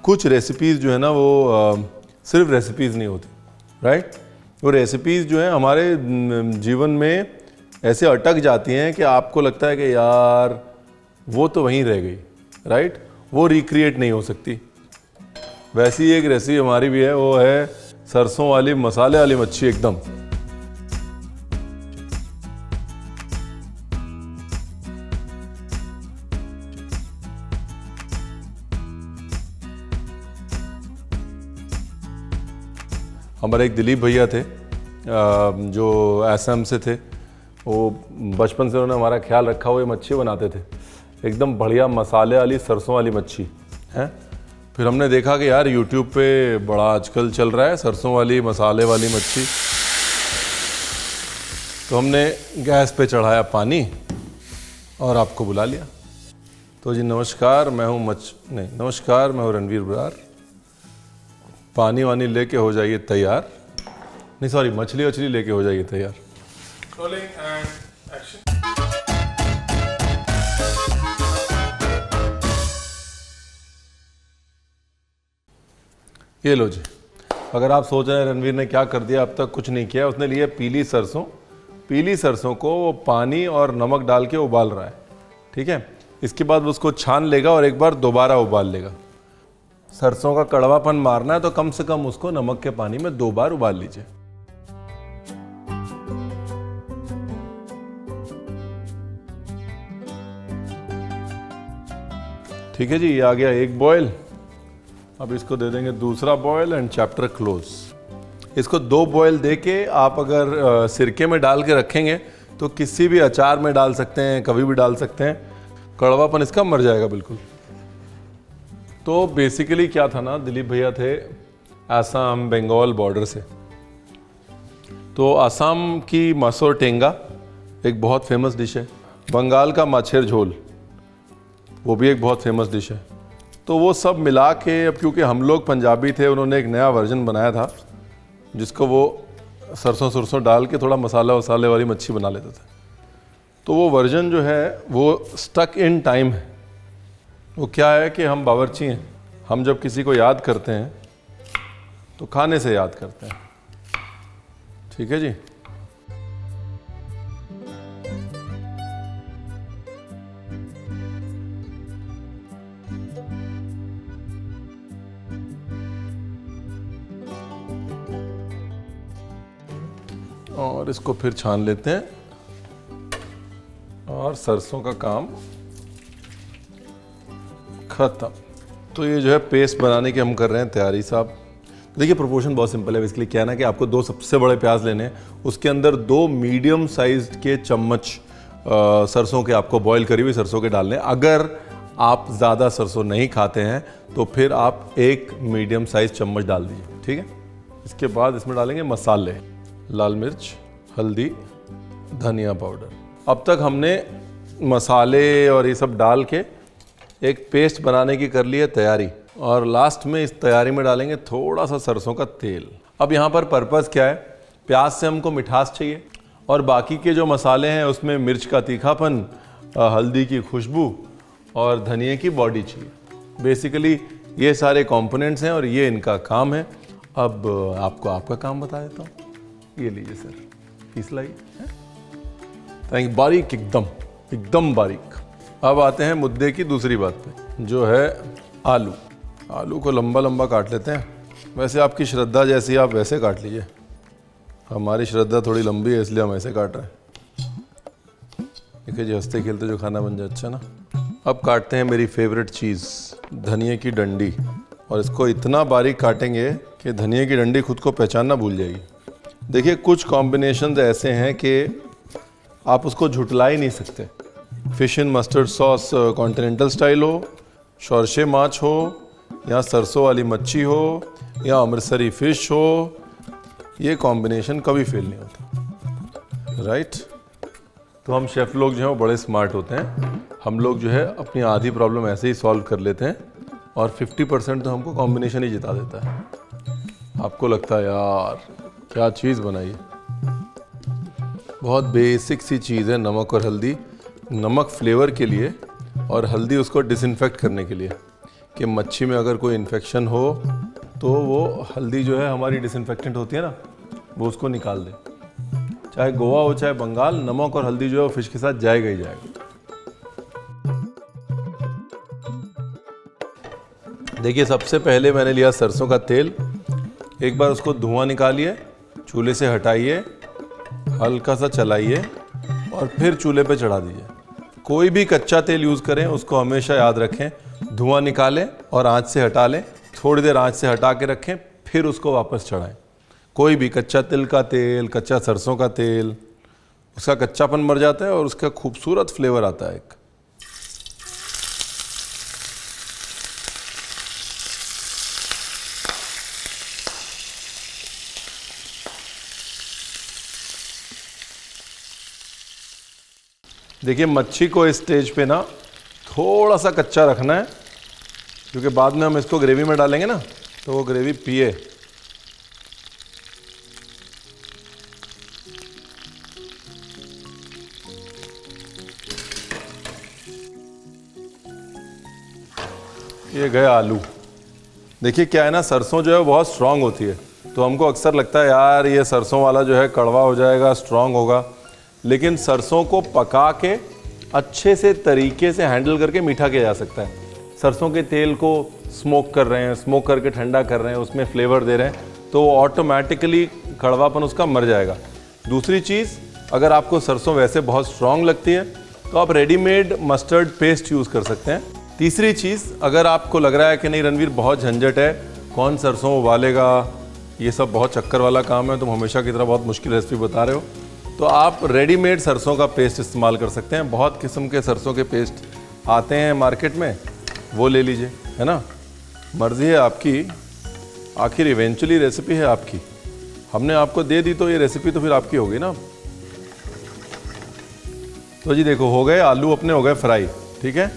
कुछ रेसिपीज़ जो है ना वो सिर्फ रेसिपीज़ नहीं होती, राइट। वो रेसिपीज़ जो है हमारे जीवन में ऐसे अटक जाती हैं कि आपको लगता है कि यार वो तो वहीं रह गई, राइट, वो रिक्रिएट नहीं हो सकती। वैसी एक रेसिपी हमारी भी है, वो है सरसों वाली मसाले वाली मच्छी एकदम। हमारे एक दिलीप भैया थे जो असम से थे। वो बचपन से उन्होंने हमारा ख्याल रखा हुआ, मच्छी बनाते थे एकदम बढ़िया मसाले वाली सरसों वाली मच्छी है। फिर हमने देखा कि यार यूट्यूब पे बड़ा आजकल चल रहा है सरसों वाली मसाले वाली मच्छी, तो हमने गैस पे चढ़ाया पानी और आपको बुला लिया। तो जी नमस्कार, मैं हूँ नमस्कार, मैं हूँ रणवीर बरार। पानी वानी लेके हो जाइए तैयार, नहीं सॉरी, मछली वछली लेके हो जाइए तैयार। Rolling and action. ये लो जी। अगर आप सोच रहे हैं रणवीर ने क्या कर दिया, अब तक कुछ नहीं किया। उसने लिया पीली सरसों, पीली सरसों को वो पानी और नमक डाल के उबाल रहा है, ठीक है। इसके बाद उसको छान लेगा और एक बार दोबारा उबाल लेगा। सरसों का कड़वापन मारना है तो कम से कम उसको नमक के पानी में 2 बार उबाल लीजिए। ठीक है जी, ये आ गया एक बॉयल। अब इसको दे देंगे दूसरा बॉयल एंड चैप्टर क्लोज। इसको 2 बॉयल देके आप अगर सिरके में डाल के रखेंगे तो किसी भी अचार में डाल सकते हैं, कभी भी डाल सकते हैं, कड़वापन इसका मर जाएगा बिल्कुल। तो बेसिकली क्या था ना, दिलीप भैया थे आसाम बंगाल बॉर्डर से। तो आसाम की मसूर टेंगा एक बहुत फेमस डिश है, बंगाल का माछेर झोल वो भी एक बहुत फेमस डिश है। तो वो सब मिला के, अब क्योंकि हम लोग पंजाबी थे, उन्होंने एक नया वर्जन बनाया था जिसको वो सरसों डाल के थोड़ा मसाला वसाले वाली मच्छी बना लेते थे। तो वो वर्जन जो है वो स्टक इन टाइम है। वो क्या है कि हम बावर्ची हैं, हम जब किसी को याद करते हैं तो खाने से याद करते हैं, ठीक है जी। और इसको फिर छान लेते हैं और सरसों का काम खत्म। तो ये जो है पेस्ट बनाने की हम कर रहे हैं तैयारी साहब। देखिए प्रोपोर्शन बहुत सिंपल है। बेसिकली क्या है ना कि आपको 2 सबसे बड़े प्याज लेने हैं, उसके अंदर 2 मीडियम साइज के चम्मच सरसों के, आपको बॉईल करी हुई सरसों के डालने। अगर आप ज़्यादा सरसों नहीं खाते हैं तो फिर आप 1 मीडियम साइज चम्मच डाल दीजिए, ठीक है। इसके बाद इसमें डालेंगे मसाले, लाल मिर्च, हल्दी, धनिया पाउडर। अब तक हमने मसाले और ये सब डाल के एक पेस्ट बनाने की कर ली है तैयारी, और लास्ट में इस तैयारी में डालेंगे थोड़ा सा सरसों का तेल। अब यहाँ पर पर्पस क्या है, प्याज से हमको मिठास चाहिए और बाकी के जो मसाले हैं उसमें मिर्च का तीखापन, हल्दी की खुशबू और धनिए की बॉडी चाहिए। बेसिकली ये सारे कंपोनेंट्स हैं और ये इनका काम है। अब आपको आपका काम बता देता हूँ। ये लीजिए सर, पीस लाइए, थैंक, बारीक एकदम बारीक। अब आते हैं मुद्दे की दूसरी बात पे, जो है आलू। आलू को लंबा लंबा काट लेते हैं। वैसे आपकी श्रद्धा जैसी आप वैसे काट लीजिए, हमारी श्रद्धा थोड़ी लंबी है इसलिए हम ऐसे काट रहे हैं। देखिए जी, हंसते खेलते जो खाना बन जाए, अच्छा ना। अब काटते हैं मेरी फेवरेट चीज़, धनिए की डंडी, और इसको इतना बारीक काटेंगे कि धनिए की डंडी खुद को पहचानना भूल जाएगी। देखिए कुछ कॉम्बिनेशन ऐसे हैं कि आप उसको झुटला ही नहीं सकते। Fish and mustard sauce continental style हो, शौरशे माछ हो, या सरसों वाली मच्छी हो, या अमृतसरी फिश हो, ये कॉम्बिनेशन कभी फेल नहीं होता, राइट। तो हम शेफ़ लोग जो हैं वो बड़े स्मार्ट होते हैं। हम लोग जो है अपनी आधी प्रॉब्लम ऐसे ही सॉल्व कर लेते हैं और 50% तो हमको कॉम्बिनेशन ही जिता देता है। आपको लगता है यार क्या चीज़ बनाई है, बहुत बेसिक सी चीज़ है, नमक और हल्दी। नमक फ्लेवर के लिए और हल्दी उसको डिसइंफेक्ट करने के लिए। कि मच्छी में अगर कोई इन्फेक्शन हो तो वो हल्दी जो है हमारी डिसइंफेक्टेंट होती है ना, वो उसको निकाल दे। चाहे गोवा हो चाहे बंगाल, नमक और हल्दी जो है फिश के साथ जाएगा ही जाएगा। देखिए सबसे पहले मैंने लिया सरसों का तेल। एक बार उसको धुआं निकालिए, चूल्हे से हटाइए, हल्का सा चलाइए और फिर चूल्हे पे चढ़ा दीजिए। कोई भी कच्चा तेल यूज़ करें उसको हमेशा याद रखें, धुआं निकालें और आंच से हटा लें, थोड़ी देर आंच से हटा के रखें, फिर उसको वापस चढ़ाएं। कोई भी कच्चा तिल का तेल, कच्चा सरसों का तेल, उसका कच्चापन मर जाता है और उसका खूबसूरत फ्लेवर आता है एक। देखिए मच्छी को इस स्टेज पे ना थोड़ा सा कच्चा रखना है, क्योंकि बाद में हम इसको ग्रेवी में डालेंगे ना तो वो ग्रेवी पिए। ये गए आलू। देखिए क्या है ना, सरसों जो है बहुत स्ट्रांग होती है, तो हमको अक्सर लगता है यार ये सरसों वाला जो है कड़वा हो जाएगा, स्ट्रांग होगा, लेकिन सरसों को पका के अच्छे से तरीके से हैंडल करके मीठा किया जा सकता है। सरसों के तेल को स्मोक कर रहे हैं, स्मोक करके ठंडा कर रहे हैं, उसमें फ्लेवर दे रहे हैं, तो ऑटोमेटिकली कड़वापन उसका मर जाएगा। दूसरी चीज़, अगर आपको सरसों वैसे बहुत स्ट्रांग लगती है तो आप रेडीमेड मस्टर्ड पेस्ट यूज़ कर सकते हैं। तीसरी चीज़, अगर आपको लग रहा है कि नहीं रणवीर बहुत झंझट है, कौन सरसों उबालेगा, ये सब बहुत चक्कर वाला काम है, तुम हमेशा की तरह बहुत मुश्किल रेसिपी बता रहे हो, तो आप रेडीमेड सरसों का पेस्ट इस्तेमाल कर सकते हैं। बहुत किस्म के सरसों के पेस्ट आते हैं मार्केट में, वो ले लीजिए, है ना। मर्ज़ी है आपकी, आखिर इवेंचुअली रेसिपी है आपकी, हमने आपको दे दी तो ये रेसिपी तो फिर आपकी होगी ना। तो जी देखो हो गए आलू, अपने हो गए फ्राई, ठीक है।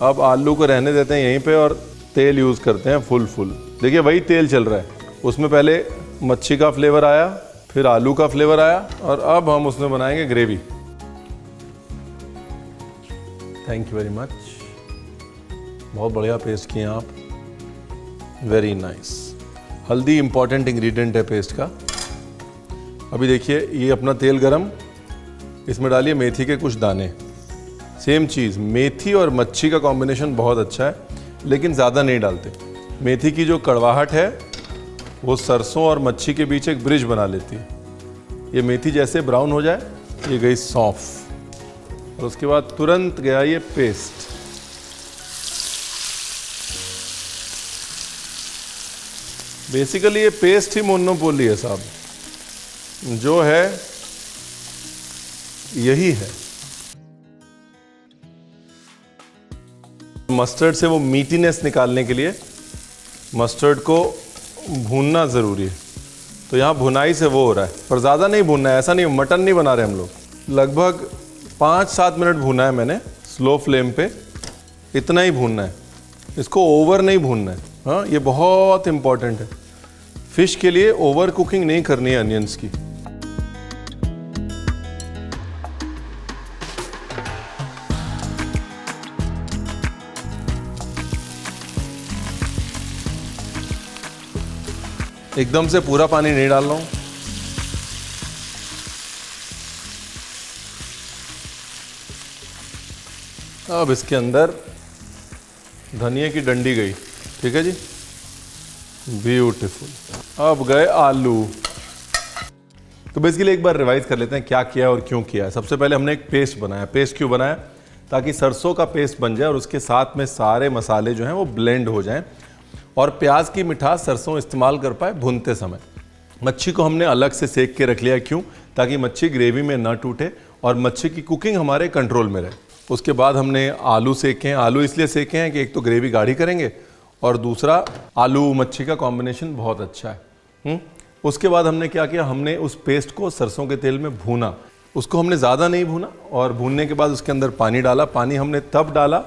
अब आलू को रहने देते हैं यहीं पे और तेल यूज़ करते हैं फुल। देखिए वही तेल चल रहा है, उसमें पहले मच्छी का फ्लेवर आया, फिर आलू का फ्लेवर आया और अब हम उसमें बनाएंगे gravy. Thank you very much, बहुत बढ़िया पेस्ट किए आप, वेरी नाइस। हल्दी इंपॉर्टेंट इंग्रेडिएंट है पेस्ट का। अभी देखिए ये अपना तेल गरम, इसमें डालिए मेथी के कुछ दाने। सेम चीज़, मेथी और मच्छी का कॉम्बिनेशन बहुत अच्छा है, लेकिन ज़्यादा नहीं डालते। मेथी की जो कड़वाहट है वो सरसों और मच्छी के बीच एक ब्रिज बना लेती है। ये मेथी जैसे ब्राउन हो जाए, ये गई सौंफ, और उसके बाद तुरंत गया ये पेस्ट। बेसिकली ये पेस्ट ही मोनोपोली है साहब, जो है यही है। मस्टर्ड से वो मीटीनेस निकालने के लिए मस्टर्ड को भूनना ज़रूरी है, तो यहाँ भुनाई से वो हो रहा है, पर ज़्यादा नहीं भूनना है। ऐसा नहीं, मटन नहीं बना रहे हम लोग। लगभग 5-7 मिनट भूना है मैंने स्लो फ्लेम पे, इतना ही भूनना है, इसको ओवर नहीं भूनना है। हाँ, ये बहुत इम्पॉर्टेंट है, फिश के लिए ओवर कुकिंग नहीं करनी है अनियंस की। एकदम से पूरा पानी नहीं डाल रहा हूं। अब इसके अंदर धनिया की डंडी गई, ठीक है जी, ब्यूटीफुल। अब गए आलू। तो बेसिकली एक बार रिवाइज कर लेते हैं क्या किया और क्यों किया। सबसे पहले हमने एक पेस्ट बनाया। पेस्ट क्यों बनाया? ताकि सरसों का पेस्ट बन जाए और उसके साथ में सारे मसाले जो हैं वो ब्लेंड हो जाएं और प्याज की मिठास सरसों इस्तेमाल कर पाए भूनते समय। मच्छी को हमने अलग से सेक के रख लिया, क्यों? ताकि मच्छी ग्रेवी में ना टूटे और मच्छी की कुकिंग हमारे कंट्रोल में रहे। उसके बाद हमने आलू सेके हैं। आलू इसलिए सेके हैं कि एक तो ग्रेवी गाढ़ी करेंगे और दूसरा आलू मच्छी का कॉम्बिनेशन बहुत अच्छा है। उसके बाद हमने क्या किया, हमने उस पेस्ट को सरसों के तेल में भूना। उसको हमने ज़्यादा नहीं भूना और भूनने के बाद उसके अंदर पानी डाला। पानी हमने तब डाला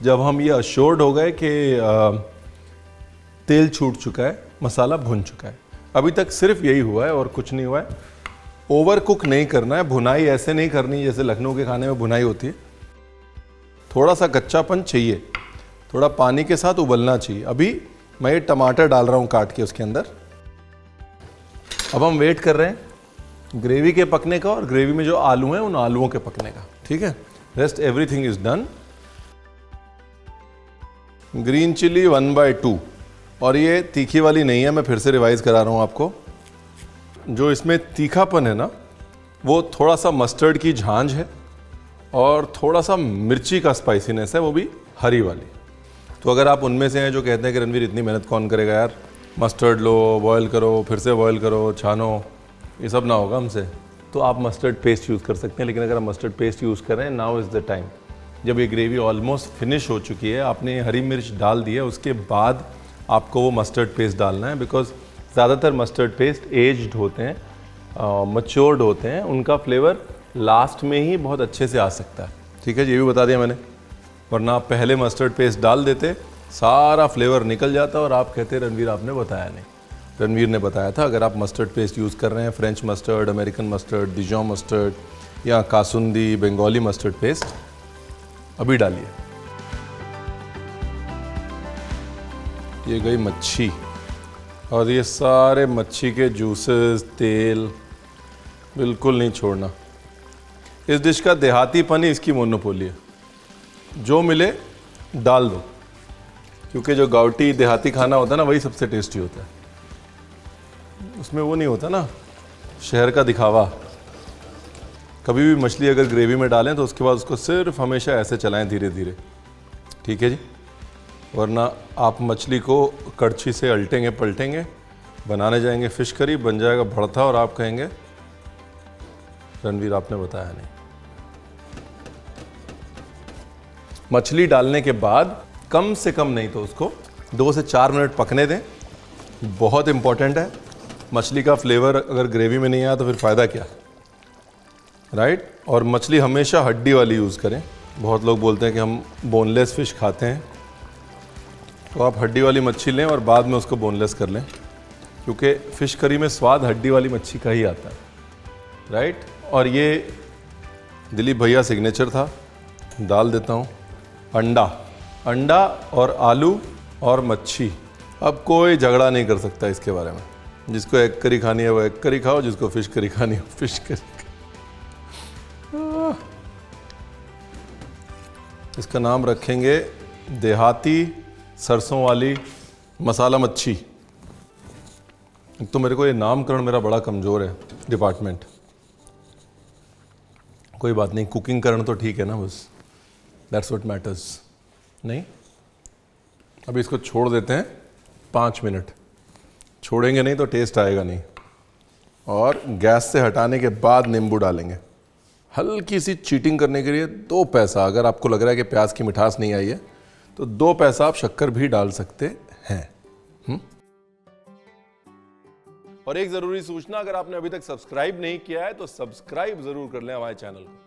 जब हम ये अश्योर्ड हो गए कि तेल छूट चुका है, मसाला भुन चुका है। अभी तक सिर्फ यही हुआ है और कुछ नहीं हुआ है। ओवर कुक नहीं करना है, भुनाई ऐसे नहीं करनी जैसे लखनऊ के खाने में भुनाई होती है। थोड़ा सा कच्चापन चाहिए। थोड़ा पानी के साथ उबलना चाहिए। अभी मैं ये टमाटर डाल रहा हूँ काट के उसके अंदर। अब हम वेट कर रहे हैं ग्रेवी के पकने का और ग्रेवी में जो आलू हैं उन आलूओं के पकने का। ठीक है, rest everything is done. Green chilli 1/2, और ये तीखी वाली नहीं है, मैं फिर से रिवाइज करा रहा हूँ आपको। जो इसमें तीखापन है ना, वो थोड़ा सा मस्टर्ड की झांझ है और थोड़ा सा मिर्ची का स्पाइसीनेस है, वो भी हरी वाली। तो अगर आप उनमें से हैं जो कहते हैं कि रणवीर इतनी मेहनत कौन करेगा यार, मस्टर्ड लो, बॉयल करो, फिर से बॉयल करो, छानो, ये सब ना होगा हमसे, तो आप मस्टर्ड पेस्ट यूज़ कर सकते हैं। लेकिन अगर आप मस्टर्ड पेस्ट यूज़ कर रहे हैं, नाउ इज़ द टाइम। जब ये ग्रेवी ऑलमोस्ट फिनिश हो चुकी है, आपने हरी मिर्च डाल दी है, उसके बाद आपको वो मस्टर्ड पेस्ट डालना है। बिकॉज ज़्यादातर मस्टर्ड पेस्ट एज्ड होते हैं, मच्योर्ड होते हैं, उनका फ्लेवर लास्ट में ही बहुत अच्छे से आ सकता है। ठीक है, ये भी बता दिया मैंने, वरना आप पहले मस्टर्ड पेस्ट डाल देते, सारा फ्लेवर निकल जाता और आप कहते रणवीर आपने बताया नहीं। रणवीर ने बताया था, अगर आप मस्टर्ड पेस्ट यूज़ कर रहे हैं, French mustard, American mustard, डिजॉन mustard या कासुंदी, बंगाली मस्टर्ड पेस्ट, अभी डालिए। ये गई मच्छी, और ये सारे मच्छी के जूसेस, तेल बिल्कुल नहीं छोड़ना। इस डिश का देहातीपन ही इसकी मोनोपोली है, जो मिले डाल दो, क्योंकि जो गावटी देहाती खाना होता है ना, वही सबसे टेस्टी होता है। उसमें वो नहीं होता ना शहर का दिखावा। कभी भी मछली अगर ग्रेवी में डालें तो उसके बाद उसको सिर्फ हमेशा ऐसे चलाएं धीरे धीरे, ठीक है जी, वरना आप मछली को कड़छी से अल्टेंगे पलटेंगे, बनाने जाएंगे फिश करी, बन जाएगा भरता और आप कहेंगे रणवीर आपने बताया नहीं। मछली डालने के बाद कम से कम नहीं तो उसको 2 से 4 मिनट पकने दें, बहुत इंपॉर्टेंट है। मछली का फ्लेवर अगर ग्रेवी में नहीं आया तो फिर फ़ायदा क्या, राइट। और मछली हमेशा हड्डी वाली यूज़ करें। बहुत लोग बोलते हैं कि हम बोनलेस फ़िश खाते हैं, तो आप हड्डी वाली मच्छी लें और बाद में उसको बोनलेस कर लें, क्योंकि फ़िश करी में स्वाद हड्डी वाली मच्छी का ही आता है, राइट। और ये दिलीप भैया सिग्नेचर था, डाल देता हूँ अंडा और आलू और मच्छी। अब कोई झगड़ा नहीं कर सकता इसके बारे में। जिसको एग करी खानी है वो एग करी खाओ, जिसको फिश करी खानी है फिश करी। इसका नाम रखेंगे देहाती सरसों वाली मसाला मच्छी। तो मेरे को ये नामकरण मेरा बड़ा कमज़ोर है डिपार्टमेंट। कोई बात नहीं, कुकिंग करना तो ठीक है ना, बस दैट्स व्हाट मैटर्स। नहीं, अभी इसको छोड़ देते हैं 5 मिनट। छोड़ेंगे नहीं तो टेस्ट आएगा नहीं। और गैस से हटाने के बाद नींबू डालेंगे, हल्की सी चीटिंग करने के लिए 2 पैसा। अगर आपको लग रहा है कि प्याज की मिठास नहीं आई है तो 2 पैसा आप शक्कर भी डाल सकते हैं। और एक ज़रूरी सूचना, अगर आपने अभी तक सब्सक्राइब नहीं किया है तो सब्सक्राइब ज़रूर कर लें हमारे चैनल को।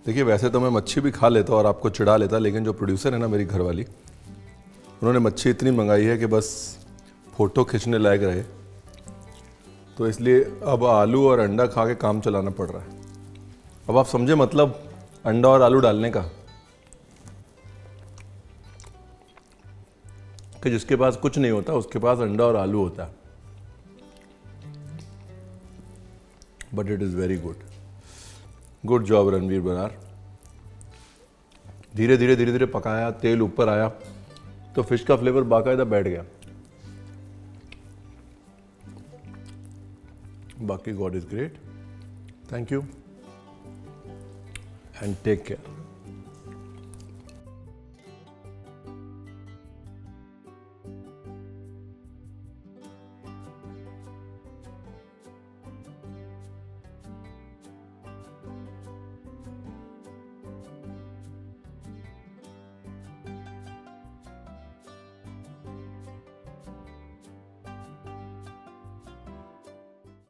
देखिए, वैसे तो मैं मच्छी भी खा लेता और आपको चिढ़ा लेता, लेकिन जो प्रोड्यूसर है ना मेरी घरवाली, उन्होंने मच्छी इतनी मंगाई है कि बस फ़ोटो खींचने लायक रहे, तो इसलिए अब आलू और अंडा खा के काम चलाना पड़ रहा है। अब आप समझे मतलब अंडा और आलू डालने का, कि जिसके पास कुछ नहीं होता उसके पास अंडा और आलू होता है। But it is very good job Ranveer Brar. धीरे धीरे पकाया, तेल ऊपर आया तो फिश का फ्लेवर बाकायदा बैठ गया। बाकी god is great. Thank you and take care.